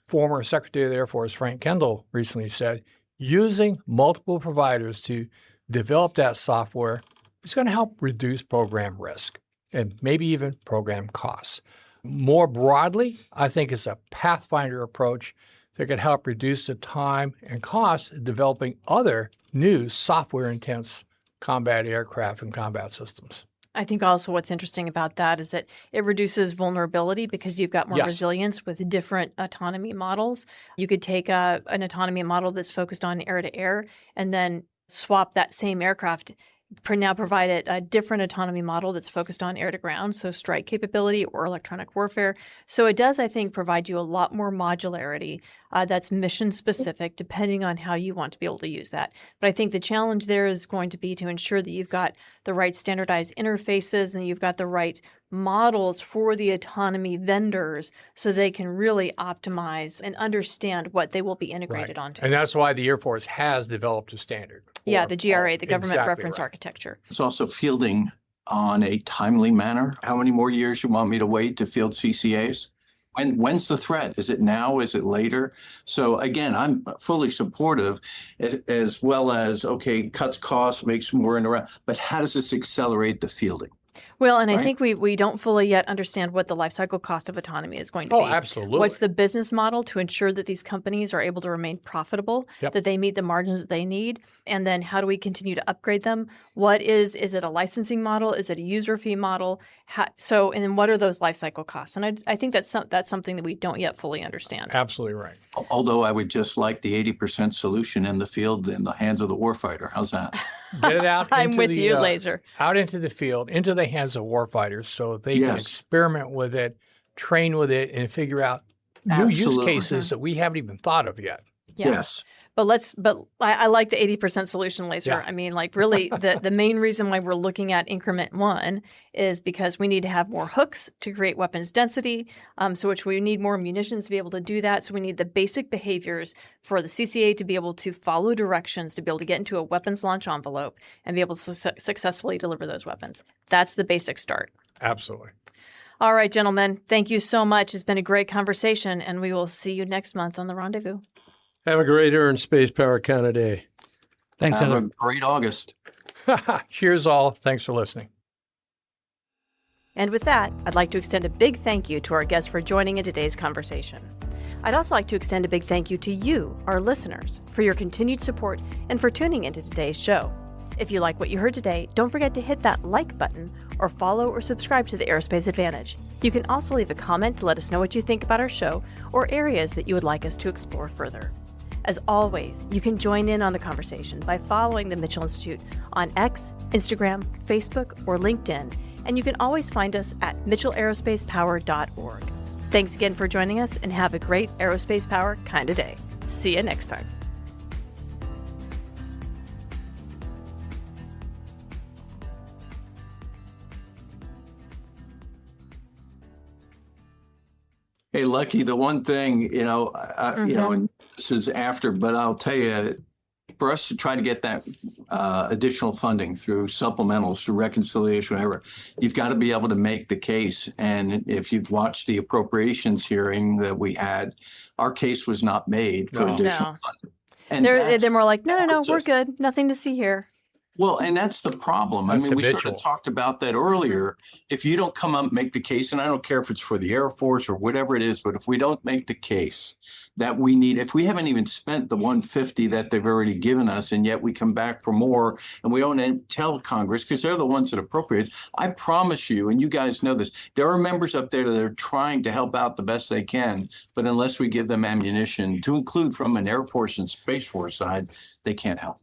former Secretary of the Air Force Frank Kendall recently said, using multiple providers to develop that software is going to help reduce program risk and maybe even program costs. More broadly, I think it's a pathfinder approach that could help reduce the time and costs of developing other new software-intense combat aircraft and combat systems. I think also what's interesting about that is that it reduces vulnerability because you've got more resilience with different autonomy models. You could take an autonomy model that's focused on air-to-air and then swap that same aircraft, now provide it a different autonomy model that's focused on air-to-ground, so strike capability or electronic warfare. So it does, I think, provide you a lot more modularity that's mission-specific, depending on how you want to be able to use that. But I think the challenge there is going to be to ensure that you've got the right standardized interfaces and you've got the right models for the autonomy vendors so they can really optimize and understand what they will be integrated onto. And that's why the Air Force has developed a standard. Yeah, the GRA, the Government Exactly Reference right. Architecture. It's also fielding on a timely manner. How many more years you want me to wait to field CCAs? When's the threat? Is it now? Is it later? So again, I'm fully supportive, as well as, okay, cuts costs, makes more interact, but how does this accelerate the fielding? Well, and I Right? think we don't fully yet understand what the life cycle cost of autonomy is going to be. Oh, absolutely. What's the business model to ensure that these companies are able to remain profitable, that they meet the margins that they need? And then how do we continue to upgrade them? Is it a licensing model? Is it a user fee model? And then what are those life cycle costs? And I think that's something that we don't yet fully understand. Absolutely right. Although I would just like the 80% solution in the field in the hands of the warfighter. How's that? Get it out I'm into with the, you, Laser. out into the field, into the hands of warfighters so they can experiment with it, train with it, and figure out new use Absolutely. cases that we haven't even thought of yet. Yeah. Yes. But I like the 80% solution, Laser. Yeah. I mean, like really the main reason why we're looking at increment 1 is because we need to have more hooks to create weapons density, which we need more munitions to be able to do that. So we need the basic behaviors for the CCA to be able to follow directions, to be able to get into a weapons launch envelope and be able to successfully deliver those weapons. That's the basic start. Absolutely. All right, gentlemen, thank you so much. It's been a great conversation, and we will see you next month on the Rendezvous. Have a great Air and Space Power kind of day. Thanks, Have Heather. a great August. Cheers all. Thanks for listening. And with that, I'd like to extend a big thank you to our guests for joining in today's conversation. I'd also like to extend a big thank you to you, our listeners, for your continued support and for tuning into today's show. If you like what you heard today, don't forget to hit that like button or follow or subscribe to the Aerospace Advantage. You can also leave a comment to let us know what you think about our show or areas that you would like us to explore further. As always, you can join in on the conversation by following the Mitchell Institute on X, Instagram, Facebook, or LinkedIn, and you can always find us at mitchellaerospacepower.org. Thanks again for joining us, and have a great Aerospace Power kind of day. See you next time. Hey, Lucky, the one thing, and this is after, but I'll tell you, for us to try to get that additional funding through supplementals, through reconciliation, whatever, you've got to be able to make the case. And if you've watched the appropriations hearing that we had, our case was not made for additional funding. And They're more like, no, we're us. good. Nothing to see here. Well, and that's the problem. That's I mean, we sort habitual. of talked about that earlier. If you don't come up and make the case, and I don't care if it's for the Air Force or whatever it is, but if we don't make the case that we need, if we haven't even spent the 150 that they've already given us, and yet we come back for more, and we don't tell Congress because they're the ones that appropriate, I promise you, and you guys know this, there are members up there that are trying to help out the best they can, but unless we give them ammunition, to include from an Air Force and Space Force side, they can't help.